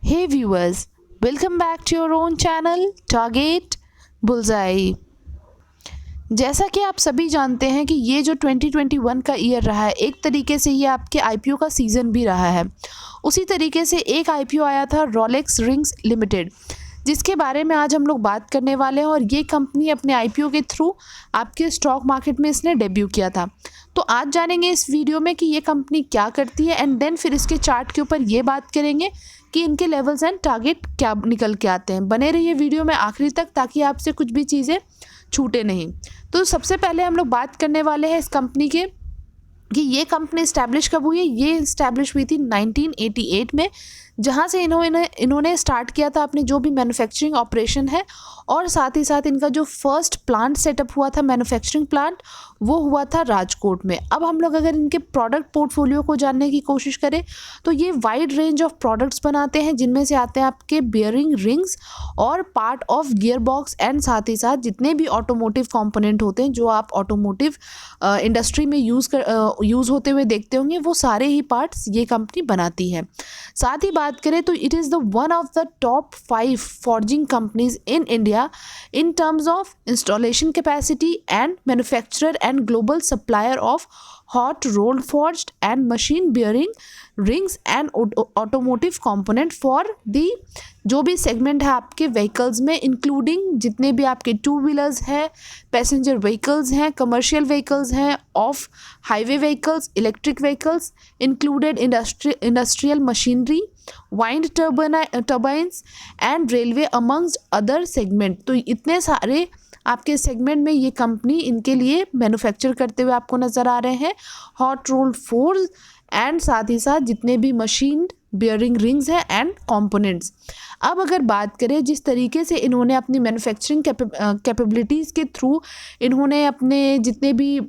Hey viewers, welcome back to your own channel Target Bullseye। जैसा कि आप सभी जानते हैं कि ये जो 2021 का ईयर रहा है, एक तरीके से ये आपके आईपीओ का सीज़न भी रहा है। उसी तरीके से एक आईपीओ आया था रोलेक्स रिंग्स लिमिटेड, जिसके बारे में आज हम लोग बात करने वाले हैं। और ये कंपनी अपने आईपीओ के थ्रू आपके स्टॉक मार्केट में इसने डेब्यू किया था। तो आज जानेंगे इस वीडियो में कि ये कंपनी क्या करती है एंड देन फिर इसके चार्ट के ऊपर ये बात करेंगे कि इनके लेवल्स एंड टारगेट क्या निकल के आते हैं। बने रहिए वीडियो में आखिरी तक ताकि आपसे कुछ भी चीज़ें छूटे नहीं। तो सबसे पहले हम लोग बात करने वाले हैं इस कंपनी के कि ये कंपनी इस्टेब्लिश कब हुई है। ये इस्टेब्लिश हुई थी 1988 में, जहाँ से इन्होंने स्टार्ट किया था अपनी जो भी मैन्युफैक्चरिंग ऑपरेशन है। और साथ ही साथ इनका जो फर्स्ट प्लांट सेटअप हुआ था, मैन्युफैक्चरिंग प्लांट, वो हुआ था राजकोट में। अब हम लोग अगर इनके प्रोडक्ट पोर्टफोलियो को जानने की कोशिश करें तो ये वाइड रेंज ऑफ प्रोडक्ट्स बनाते हैं, जिनमें से आते हैं आपके बियरिंग रिंग्स और part of gear box and साथ ही साथ जितने भी ऑटोमोटिव कंपोनेंट होते हैं जो आप ऑटोमोटिव इंडस्ट्री में यूज़ होते हुए देखते होंगे, वो सारे ही पार्ट्स ये कंपनी बनाती है। साथ ही बात करें तो it is the one of the top 5 forging companies in India in terms of installation capacity and manufacturer and global supplier of hot rolled forged and machine bearing rings and automotive component for the जो भी segment है आपके vehicles में, including जितने भी आपके two wheelers हैं, passenger vehicles हैं, कमर्शियल व्हीकल्स हैं, of highway vehicles, electric vehicles, included industrial machinery, wind turbines and railway amongst other segment. तो इतने सारे आपके सेगमेंट में ये कंपनी इनके लिए मैन्युफैक्चर करते हुए आपको नज़र आ रहे हैं। हॉट रोल्ड फोर्स एंड साथ ही साथ जितने भी मशीन बियरिंग रिंग्स हैं एंड कंपोनेंट्स। अब अगर बात करें जिस तरीके से इन्होंने अपनी मैन्युफैक्चरिंग कैपेबिलिटीज़ के थ्रू इन्होंने अपने जितने भी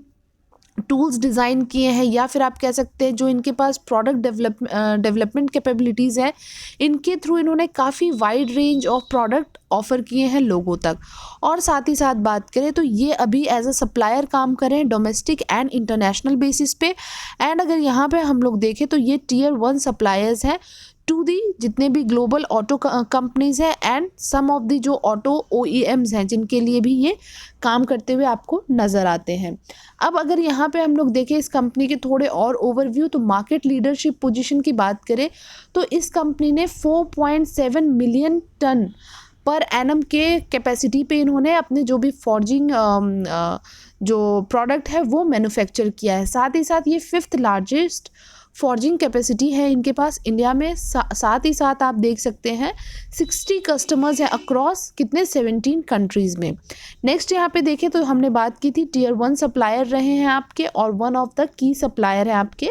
टूल्स डिज़ाइन किए हैं, या फिर आप कह सकते हैं जो इनके पास प्रोडक्ट डेवलपमेंट कैपेबिलिटीज़ हैं, इनके थ्रू इन्होंने काफ़ी wide range of product offer किए हैं लोगों तक। और साथ ही साथ बात करें तो ये अभी एज अ सप्लायर काम करें डोमेस्टिक एंड इंटरनेशनल बेसिस पे। एंड अगर यहाँ पे हम लोग देखें तो ये Tier 1 सप्लायर्स हैं टू दी जितने भी ग्लोबल ऑटो कंपनीज़ हैं एंड सम ऑफ दी जो ऑटो OEMs हैं, जिनके लिए भी ये काम करते हुए आपको नज़र आते हैं। अब अगर यहाँ पे हम लोग देखें इस कंपनी के थोड़े और ओवरव्यू, तो मार्केट लीडरशिप पोजीशन की बात करें तो इस कंपनी ने 4.7 मिलियन टन पर एनम के कैपेसिटी पे इन्होंने अपने जो भी फॉर्जिंग जो प्रोडक्ट है वो मैन्युफैक्चर किया है। साथ ही साथ ये 5th लार्जेस्ट फॉर्जिंग कैपेसिटी है इनके पास इंडिया में। साथ ही साथ आप देख सकते हैं 60 कस्टमर्स हैं अक्रॉस कितने 17 कंट्रीज़ में। नेक्स्ट यहाँ पे देखें तो हमने बात की थी Tier 1 सप्लायर रहे हैं आपके, और one of the key supplier है आपके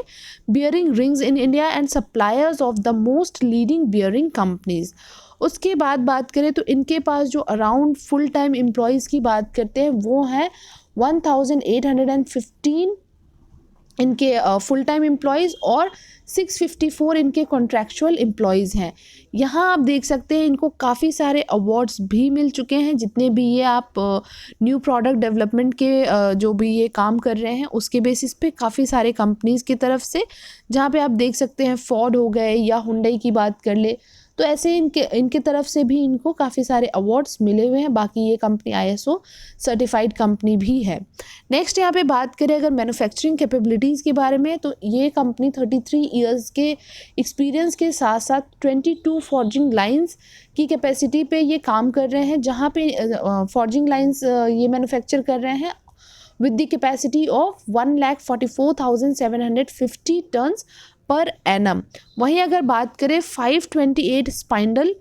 bearing rings in India and suppliers of the most leading bearing companies. उसके बाद बात करें तो इनके पास जो अराउंड फुल टाइम एम्प्लॉयज़ की बात करते हैं वो हैं 1815 इनके फुल टाइम एम्प्लॉयज़ और 654 इनके कॉन्ट्रैक्चुअल एम्प्लॉयज़ हैं। यहाँ आप देख सकते हैं इनको काफ़ी सारे अवार्ड्स भी मिल चुके हैं, जितने भी ये आप न्यू प्रोडक्ट डेवलपमेंट के जो भी ये काम कर रहे हैं उसके बेसिस पे काफ़ी सारे कंपनीज़ की तरफ से, जहाँ पे आप देख सकते हैं फोर्ड हो गए या हुंडई की बात कर ले, तो ऐसे इनके तरफ से भी इनको काफ़ी सारे अवार्ड्स मिले हुए हैं। बाकी ये कंपनी ISO सर्टिफाइड कंपनी भी है। नेक्स्ट यहाँ पे बात करें अगर मैन्युफैक्चरिंग कैपेबिलिटीज़ के बारे में, तो ये कंपनी 33 इयर्स के एक्सपीरियंस के साथ साथ 22 फॉर्जिंग लाइंस की कैपेसिटी पे ये काम कर रहे हैं, जहाँ पे फॉर्जिंग लाइंस ये मैन्युफैक्चर कर रहे हैं with the capacity of 1,44,750 tons per annum. वहीं अगर बात करें 528 स्पाइंडल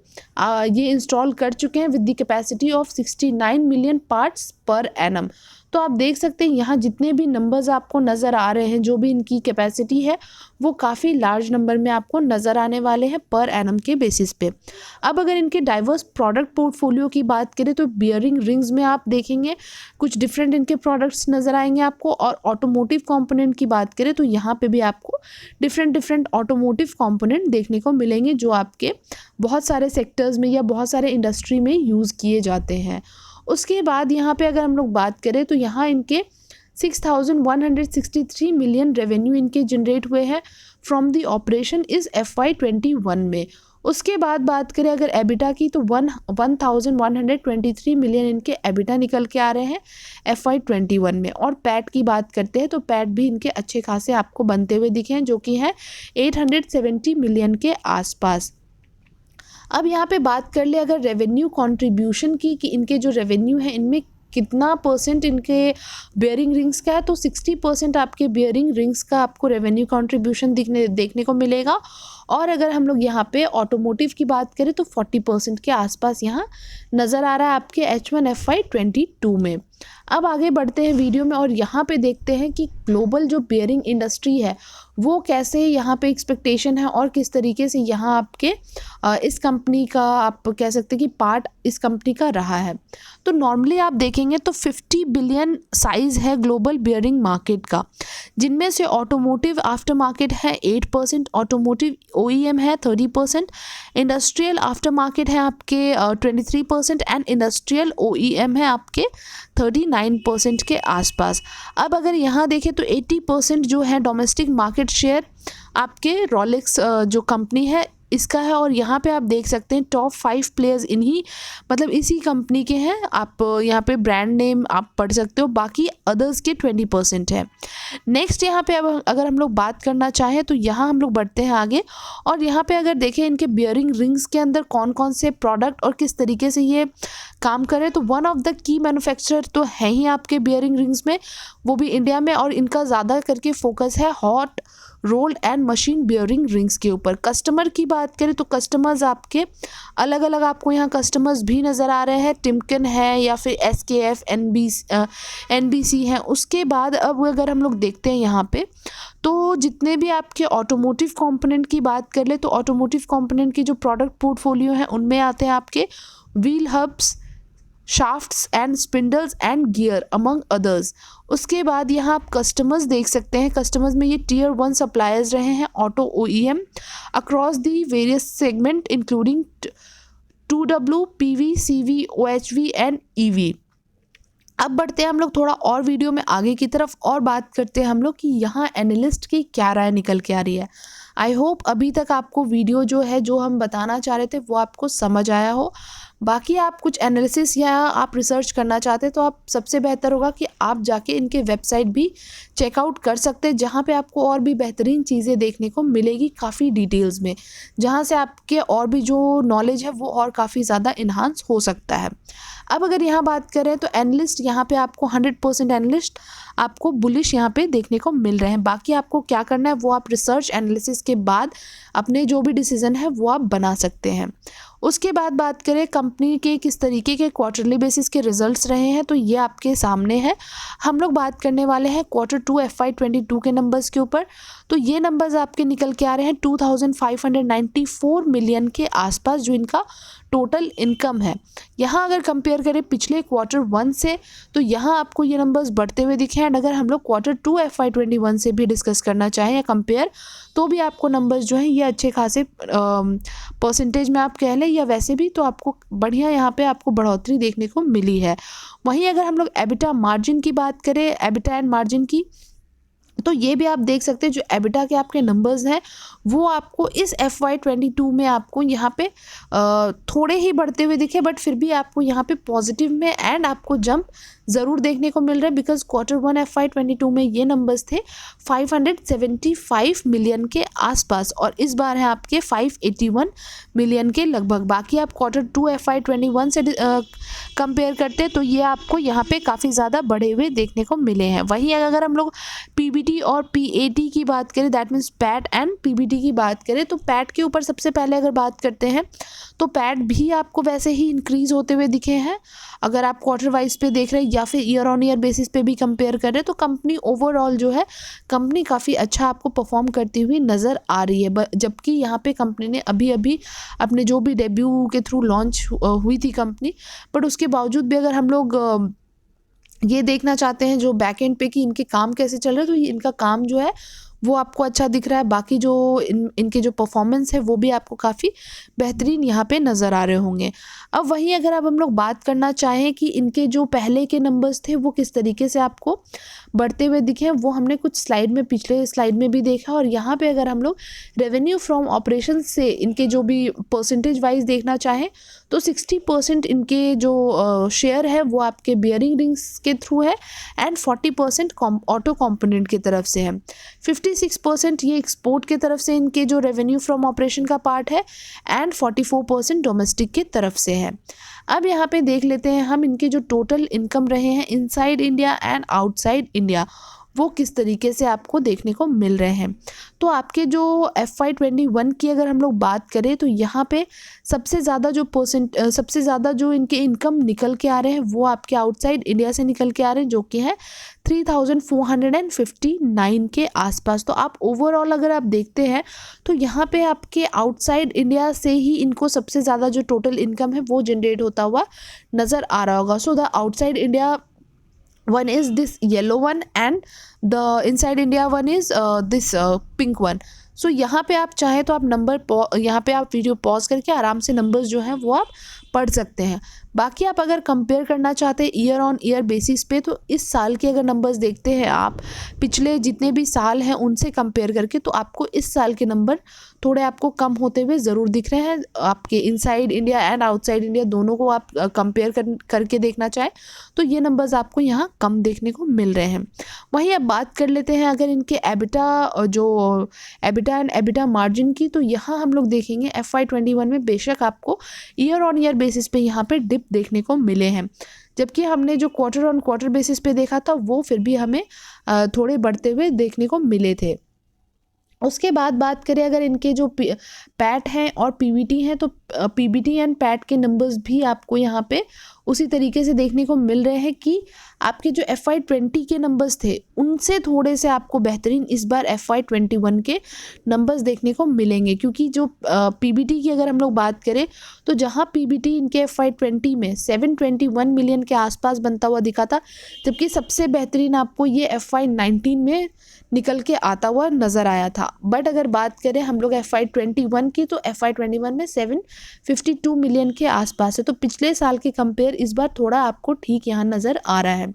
ये इंस्टॉल कर चुके हैं with the capacity of 69 million parts per annum. तो आप देख सकते हैं यहाँ जितने भी नंबर्स आपको नज़र आ रहे हैं, जो भी इनकी कैपेसिटी है वो काफ़ी लार्ज नंबर में आपको नज़र आने वाले हैं पर एनम के बेसिस पे। अब अगर इनके डाइवर्स प्रोडक्ट पोर्टफोलियो की बात करें तो बियरिंग रिंग्स में आप देखेंगे कुछ डिफरेंट इनके प्रोडक्ट्स नज़र आएंगे आपको, और ऑटोमोटिव कंपोनेंट की बात करें तो यहाँ पे भी आपको डिफरेंट ऑटोमोटिव कंपोनेंट देखने को मिलेंगे, जो आपके बहुत सारे सेक्टर्स में या बहुत सारे इंडस्ट्री में यूज़ किए जाते हैं। उसके बाद यहाँ पे अगर हम लोग बात करें तो यहाँ इनके 6,163 मिलियन रेवेन्यू इनके जनरेट हुए हैं फ्रॉम द ऑपरेशन इस FY21 में। उसके बाद बात करें अगर एबिटा की तो 1123 मिलियन इनके एबिटा निकल के आ रहे हैं FY21 में। और पैट की बात करते हैं तो पैट भी इनके अच्छे खासे आपको बनते हुए दिखे हैं, जो कि हैं 870 मिलियन के आसपास। अब यहाँ पे बात कर ले अगर रेवेन्यू कंट्रीब्यूशन की कि इनके जो रेवेन्यू है इनमें कितना परसेंट इनके बेयरिंग रिंग्स का है, तो 60% आपके बेयरिंग रिंग्स का आपको रेवेन्यू कंट्रीब्यूशन देखने को मिलेगा। और अगर हम लोग यहाँ पे ऑटोमोटिव की बात करें तो 40% के आसपास यहाँ नज़र आ रहा है आपके H1 FY22 में। अब आगे बढ़ते हैं वीडियो में और यहाँ पे देखते हैं कि ग्लोबल जो बेयरिंग इंडस्ट्री है वो कैसे यहाँ पे एक्सपेक्टेशन है और किस तरीके से यहाँ आपके इस कंपनी का आप कह सकते हैं कि पार्ट इस कंपनी का रहा है। तो नॉर्मली आप देखेंगे तो 50 बिलियन साइज़ है ग्लोबल बेयरिंग मार्केट का, जिनमें से ऑटोमोटिव आफ्टर मार्केट है 8%, ऑटोमोटिव OEM है 30%, इंडस्ट्रियल आफ्टर मार्केट है आपके 23% एंड इंडस्ट्रियल OEM है आपके 39% के आसपास। अब अगर यहाँ देखें तो 80% जो है डोमेस्टिक मार्केट शेयर आपके रोलेक्स जो कंपनी है इसका है। और यहाँ पे आप देख सकते हैं टॉप 5 प्लेयर्स इन्हीं मतलब इसी कंपनी के हैं। आप यहाँ पे ब्रांड नेम आप पढ़ सकते हो, बाकी अदर्स के 20% है। नेक्स्ट यहाँ पे अब अगर हम लोग बात करना चाहें तो यहाँ हम लोग बढ़ते हैं आगे और यहाँ पे अगर देखें इनके बियरिंग रिंग्स के अंदर कौन कौन से प्रोडक्ट और किस तरीके से ये काम करें, तो one of the key manufacturer तो है ही आपके बियरिंग रिंग्स में, वो भी इंडिया में, और इनका ज़्यादा करके फोकस है hot rolled and machine bearing rings के ऊपर। कस्टमर की बात करें तो कस्टमर्स आपके अलग अलग आपको यहाँ कस्टमर्स भी नज़र आ रहे हैं, टिमकन है या फिर SKF NBC है। उसके बाद अब अगर हम लोग देखते हैं यहाँ पे तो जितने भी आपके ऑटोमोटिव कंपोनेंट की बात कर ले तो ऑटोमोटिव कंपोनेंट की जो प्रोडक्ट पोर्टफोलियो है उनमें आते हैं आपके wheel hubs, shafts and spindles and gear among others. उसके बाद यहाँ आप कस्टमर्स देख सकते हैं, कस्टमर्स में ये Tier 1 सप्लायर्स रहे हैं auto OEM across the various segment including 2W, PV, CV, OHV and EV। अब बढ़ते हैं हम लोग थोड़ा और वीडियो में आगे की तरफ और बात करते हैं हम लोग कि यहाँ एनालिस्ट की क्या राय निकल के आ रही है। आई होप अभी तक आपको वीडियो जो है जो हम बताना चाह रहे थे वो आपको समझ आया हो। बाकी आप कुछ एनालिसिस या आप रिसर्च करना चाहते हैं तो आप सबसे बेहतर होगा कि आप जाके इनके वेबसाइट भी चेकआउट कर सकते हैं, जहाँ पे आपको और भी बेहतरीन चीज़ें देखने को मिलेगी काफ़ी डिटेल्स में, जहाँ से आपके और भी जो नॉलेज है वो और काफ़ी ज़्यादा इन्हांस हो सकता है। अब अगर यहाँ बात करें तो एनालिस्ट यहाँ पे आपको 100% एनालिस्ट आपको बुलिश यहाँ पे देखने को मिल रहे हैं। बाकी आपको क्या करना है वो आप रिसर्च एनालिसिस के बाद अपने जो भी डिसीजन है वो आप बना सकते हैं। उसके बाद बात करें कंपनी के किस तरीके के क्वार्टरली बेसिस के रिजल्ट्स रहे हैं तो ये आपके सामने है। हम लोग बात करने वाले हैं Q2 FY22 के नंबर्स के ऊपर। तो ये नंबर्स आपके निकल के आ रहे हैं 2594 मिलियन के आसपास जो इनका टोटल इनकम है। यहाँ अगर कंपेयर करें पिछले Q1 से तो यहाँ आपको ये नंबर्स बढ़ते हुए दिखे हैं। अगर हम लोग Q2 FY21 से भी डिस्कस करना चाहें या कंपेयर तो भी आपको नंबर्स जो हैं ये अच्छे खासे परसेंटेज में आप कह लें या वैसे भी तो आपको बढ़िया यहाँ पे आपको बढ़ोतरी देखने को मिली है। वहीं अगर हम लोग एबिटा मार्जिन की बात करें, एबिटा एंड मार्जिन की, तो ये भी आप देख सकते हैं जो एबिटा के आपके नंबर्स हैं वो आपको इस FY22 में आपको यहाँ पे थोड़े ही बढ़ते हुए दिखे, बट फिर भी आपको यहाँ पे पॉजिटिव में एंड आपको जंप ज़रूर देखने को मिल रहा है बिकॉज Q1 FY22 में ये नंबर्स थे 575 मिलियन के आसपास और इस बार है आपके 581 मिलियन के लगभग। बाकी आप Q2 FY21 से कंपेयर करते हैं तो ये आपको यहाँ पे काफ़ी ज़्यादा बढ़े हुए देखने को मिले हैं। वहीं अगर हम लोग PBT और PAT की बात करें, that means PAT and PBT की बात करें, तो पैट के ऊपर सबसे पहले अगर बात करते हैं तो पैट भी आपको वैसे ही इंक्रीज़ होते हुए दिखे हैं। अगर आप क्वार्टर वाइज पे देख रहे हैं या फिर ईयर ऑन ईयर बेसिस पे भी कंपेयर कर रहे हैं तो कंपनी ओवरऑल जो है कंपनी काफ़ी अच्छा आपको परफॉर्म करती हुई नज़र आ रही है। जबकि यहाँ पे कंपनी ने अभी अभी अपने जो भी डेब्यू के थ्रू लॉन्च हुई थी कंपनी, बट उसके बावजूद भी अगर हम लोग ये देखना चाहते हैं जो बैक एंड पे कि इनके काम कैसे चल रहे हैं तो इनका काम जो है वो आपको अच्छा दिख रहा है। बाकी जो इनके जो परफॉर्मेंस है वो भी आपको काफ़ी बेहतरीन यहाँ पे नज़र आ रहे होंगे। अब वहीं अगर अब हम लोग बात करना चाहें कि इनके जो पहले के नंबर्स थे वो किस तरीके से आपको बढ़ते हुए दिखे हैं, वो हमने कुछ स्लाइड में, पिछले स्लाइड में भी देखा। और यहाँ पे अगर हम लोग रेवेन्यू फ्रॉम ऑपरेशन से इनके जो भी परसेंटेज वाइज देखना चाहें तो 60% इनके जो शेयर है वो आपके बियरिंग रिंग्स के थ्रू है एंड 40% ऑटो कंपोनेंट की तरफ से है। 56% ये एक्सपोर्ट की तरफ से इनके जो रेवेन्यू फ्रॉम ऑपरेशन का पार्ट है एंड 44% डोमेस्टिक की तरफ से है। अब यहाँ पे देख लेते हैं हम इनके जो टोटल इनकम रहे हैं inside India and outside India वो किस तरीके से आपको देखने को मिल रहे हैं। तो आपके जो FY21 की अगर हम लोग बात करें तो यहाँ पे सबसे ज़्यादा जो इनके इनकम निकल के आ रहे हैं वो आपके आउटसाइड इंडिया से निकल के आ रहे हैं, जो कि है 3459 के आसपास। तो आप ओवरऑल अगर आप देखते हैं तो यहाँ पे आपके आउटसाइड इंडिया से ही इनको सबसे ज़्यादा जो टोटल इनकम है वो जनरेट होता हुआ नज़र आ रहा होगा। So the outside India one is this yellow one and the inside India one is this pink one। सो यहाँ पे आप चाहे तो आप यहाँ पे आप वीडियो पॉज करके आराम से नंबर्स जो हैं वो आप पढ़ सकते हैं। बाकी आप अगर कंपेयर करना चाहते हैं ईयर ऑन ईयर बेसिस पे तो इस साल के अगर नंबर्स देखते हैं आप पिछले जितने भी साल हैं उनसे कंपेयर करके तो आपको इस साल के नंबर थोड़े आपको कम होते हुए ज़रूर दिख रहे हैं। आपके inside India and outside India दोनों को आप कंपेयर करके देखना चाहें तो ये नंबर्स आपको यहाँ कम देखने को मिल रहे हैं। वहीं अब बात कर लेते हैं अगर इनके एबिटा एंड एबिटा मार्जिन की, तो यहाँ हम लोग देखेंगे FY21 में बेशक आपको ईयर ऑन ईयर बेसिस पे यहाँ पे डिप देखने को मिले हैं, जबकि हमने जो क्वार्टर ऑन क्वार्टर बेसिस पे देखा था वो फिर भी हमें थोड़े बढ़ते हुए देखने को मिले थे। उसके बाद बात करें अगर इनके जो पैट हैं और पीबीटी हैं तो पीबीटी एंड पैट के नंबर्स भी आपको यहाँ पे उसी तरीके से देखने को मिल रहे हैं कि आपके जो FY20 के नंबर्स थे उनसे थोड़े से आपको बेहतरीन इस बार FY21 के नंबर्स देखने को मिलेंगे। क्योंकि जो पीबीटी की अगर हम लोग बात करें तो जहाँ पीबीटी इनके FY20 में 721 मिलियन के आसपास बनता हुआ दिखा था, जबकि सबसे बेहतरीन आपको ये FY19 में निकल के आता हुआ नज़र आया था। बट अगर बात करें हम लोग FY21 की तो FY21 में 752 मिलियन के आसपास है। तो पिछले साल के कंपेयर इस बार थोड़ा आपको ठीक यहाँ नज़र आ रहा है।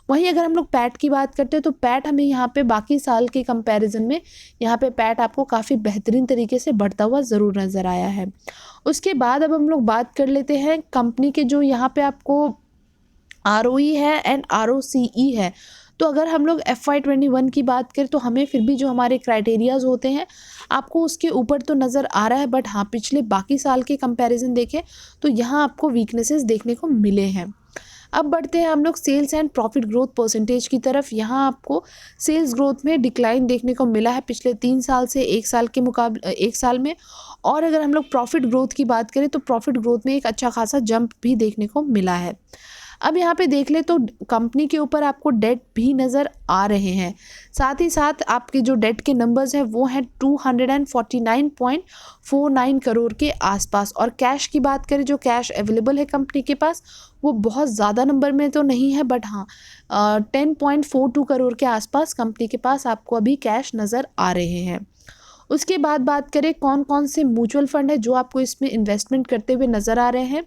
वहीं अगर हम लोग पैट की बात करते हैं तो पैट हमें यहाँ पे बाकी साल के कंपैरिजन में यहाँ पे पैट आपको काफ़ी बेहतरीन तरीके से बढ़ता हुआ ज़रूर नज़र आया है। उसके बाद अब हम लोग बात कर लेते हैं कंपनी के जो यहाँ पे आपको ROE है एंड ROCE है। तो अगर हम लोग FY21 की बात करें तो हमें फिर भी जो हमारे क्राइटेरियाज़ होते हैं आपको उसके ऊपर तो नज़र आ रहा है, बट हाँ पिछले बाकी साल के कंपैरिजन देखें तो यहाँ आपको वीकनेसेस देखने को मिले हैं। अब बढ़ते हैं हम लोग sales and profit growth percentage की तरफ। यहाँ आपको सेल्स ग्रोथ में डिक्लाइन देखने को मिला है पिछले 3 साल से 1 साल के मुकाबले 1 साल में। और अगर हम लोग प्रॉफिट ग्रोथ की बात करें तो प्रॉफिट ग्रोथ में एक अच्छा खासा जंप भी देखने को मिला है। अब यहाँ पे देख ले तो कंपनी के ऊपर आपको डेट भी नज़र आ रहे हैं, साथ ही साथ आपके जो डेट के नंबर्स हैं वो हैं 249.49 करोड़ के आसपास। और कैश की बात करें, जो कैश अवेलेबल है कंपनी के पास वो बहुत ज़्यादा नंबर में तो नहीं है, बट हाँ 10.42 करोड़ के आसपास कंपनी के पास आपको अभी कैश नज़र आ रहे हैं। उसके बाद बात करें कौन कौन से म्यूचुअल फंड है जो आपको इसमें इन्वेस्टमेंट करते हुए नज़र आ रहे हैं,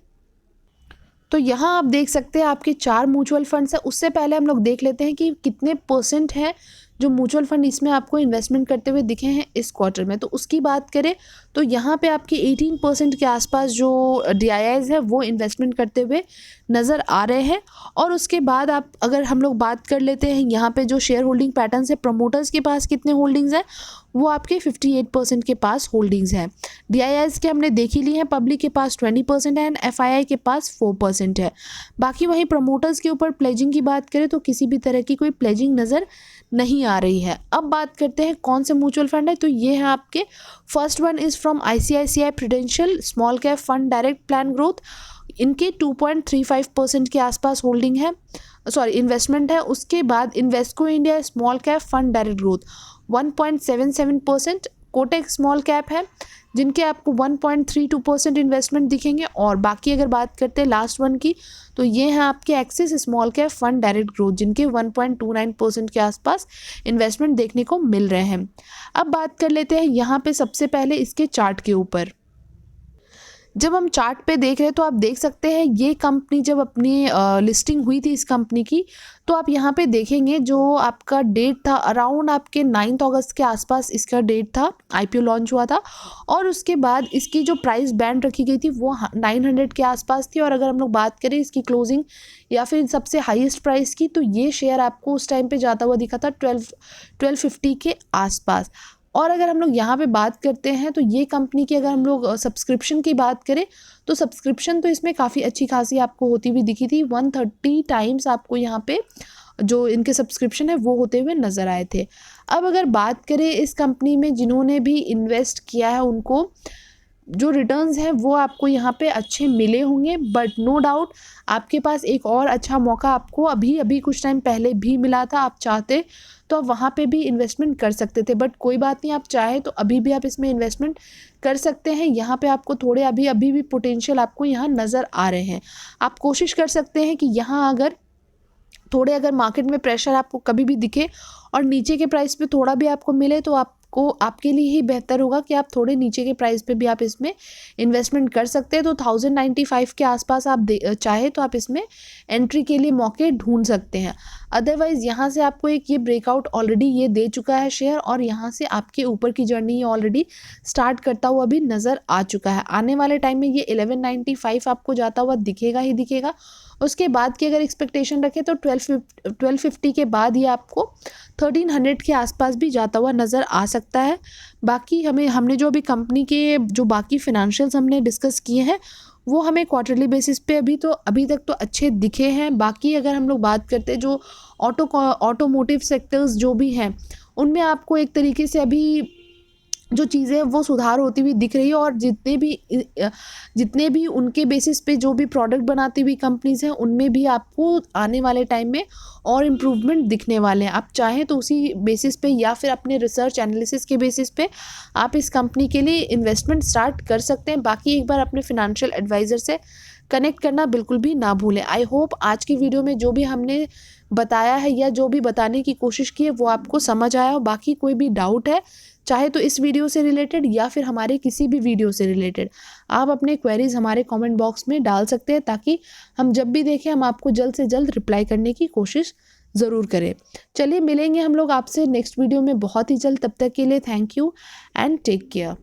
तो यहाँ आप देख सकते हैं आपके 4 म्यूचुअल फंड्स हैं। उससे पहले हम लोग देख लेते हैं कि कितने परसेंट है जो म्यूचुअल फंड इसमें आपको इन्वेस्टमेंट करते हुए दिखे हैं इस क्वार्टर में। तो उसकी बात करें तो यहाँ पे आपके 18% के आसपास जो DIIs है वो इन्वेस्टमेंट करते हुए नज़र आ रहे हैं। और उसके बाद आप अगर हम लोग बात कर लेते हैं यहाँ पे जो शेयर होल्डिंग पैटर्न है, प्रमोटर्स के पास कितने होल्डिंग्स हैं, वो आपके 58% के पास होल्डिंग्स हैं। DIIs के हमने देख ही ली हैं, पब्लिक के पास 20% है एंड FII के पास 4% है। बाकी वहीं प्रमोटर्स के ऊपर प्लेजिंग की बात करें तो किसी भी तरह की कोई प्लेजिंग नज़र नहीं आ रही है। अब बात करते हैं कौन से म्यूचुअल फंड है, तो ये है आपके first one is from ICICI prudential small cap fund direct plan growth. इनके 2.35% के आसपास होल्डिंग है, इन्वेस्टमेंट है। उसके बाद Invesco India small cap fund direct growth 1.77%। Kotak small cap है जिनके आपको 1.32% इन्वेस्टमेंट दिखेंगे। और बाकी अगर बात करते हैं लास्ट वन की, तो ये हैं आपके axis small cap fund direct growth जिनके 1.29% के आसपास इन्वेस्टमेंट देखने को मिल रहे हैं। अब बात कर लेते हैं यहाँ पे सबसे पहले इसके चार्ट के ऊपर। जब हम चार्ट पे देख रहे हैं तो आप देख सकते हैं ये कंपनी जब अपनी लिस्टिंग हुई थी इस कंपनी की, तो आप यहाँ पे देखेंगे जो आपका डेट था अराउंड आपके 9 अगस्त के आसपास इसका डेट था, आईपीओ लॉन्च हुआ था। और उसके बाद इसकी जो प्राइस बैंड रखी गई थी वो 900 के आसपास थी। और अगर हम लोग बात करें इसकी क्लोजिंग या फिर सबसे हाईएस्ट प्राइस की, तो ये शेयर आपको उस टाइम पे जाता हुआ दिखा था 1250 के आसपास। और अगर हम लोग यहाँ पे बात करते हैं तो ये कंपनी की अगर हम लोग सब्सक्रिप्शन की बात करें तो सब्सक्रिप्शन तो इसमें काफ़ी अच्छी खासी आपको होती हुई दिखी थी। 130 टाइम्स आपको यहाँ पे जो इनके सब्सक्रिप्शन है वो होते हुए नज़र आए थे। अब अगर बात करें इस कंपनी में जिन्होंने भी इन्वेस्ट किया है उनको जो रिटर्न्स हैं वो आपको यहाँ पे अच्छे मिले होंगे, बट नो डाउट आपके पास एक और अच्छा मौका आपको अभी कुछ टाइम पहले भी मिला था। आप चाहते तो आप वहाँ पे भी इन्वेस्टमेंट कर सकते थे, बट कोई बात नहीं, आप चाहे तो अभी भी आप इसमें इन्वेस्टमेंट कर सकते हैं। यहाँ पे आपको थोड़े अभी भी पोटेंशियल आपको यहाँ नज़र आ रहे हैं। आप कोशिश कर सकते हैं कि यहाँ अगर मार्केट में प्रेशर आपको कभी भी दिखे और नीचे के प्राइस पे थोड़ा भी आपको मिले तो आपके लिए ही बेहतर होगा कि आप थोड़े नीचे के प्राइस पे भी आप इसमें इन्वेस्टमेंट कर सकते हैं। तो 1095 के आसपास आप चाहे तो आप इसमें एंट्री के लिए मौके ढूंढ सकते हैं। अदरवाइज़ यहाँ से आपको एक ये ब्रेकआउट ऑलरेडी ये दे चुका है शेयर, और यहाँ से आपके ऊपर की जर्नी ये ऑलरेडी स्टार्ट करता हुआ भी नज़र आ चुका है। आने वाले टाइम में ये 1195 आपको जाता हुआ दिखेगा ही दिखेगा। उसके बाद की अगर एक्सपेक्टेशन रखें तो 1250 के बाद ये आपको 1300 के आसपास भी जाता हुआ नज़र आ सकता है। बाकी हमने जो अभी कंपनी के जो बाकी फिनेंशियल्स हमने डिस्कस किए हैं वो हमें क्वार्टरली बेसिस पे अभी तक तो अच्छे दिखे हैं। बाकी अगर हम लोग बात करते हैं जो ऑटोमोटिव सेक्टर्स जो भी हैं उनमें आपको एक तरीके से अभी जो चीज़ें हैं वो सुधार होती हुई दिख रही है, और जितने भी उनके बेसिस पे जो भी प्रोडक्ट बनाती हुई कंपनीज़ हैं उनमें भी आपको आने वाले टाइम में और इम्प्रूवमेंट दिखने वाले हैं। आप चाहें तो उसी बेसिस पे या फिर अपने रिसर्च एनालिसिस के बेसिस पे आप इस कंपनी के लिए इन्वेस्टमेंट स्टार्ट कर सकते हैं। बाकी एक बार अपने फिनेंशियल एडवाइज़र से कनेक्ट करना बिल्कुल भी ना भूलें। आई होप आज की वीडियो में जो भी हमने बताया है या जो भी बताने की कोशिश की है वो आपको समझ आया हो। बाकी कोई भी डाउट है चाहे तो इस वीडियो से रिलेटेड या फिर हमारे किसी भी वीडियो से रिलेटेड, आप अपने क्वेरीज हमारे कमेंट बॉक्स में डाल सकते हैं, ताकि हम जब भी देखें हम आपको जल्द से जल्द रिप्लाई करने की कोशिश ज़रूर करें। चलिए मिलेंगे हम लोग आपसे नेक्स्ट वीडियो में बहुत ही जल्द। तब तक के लिए thank you and take care.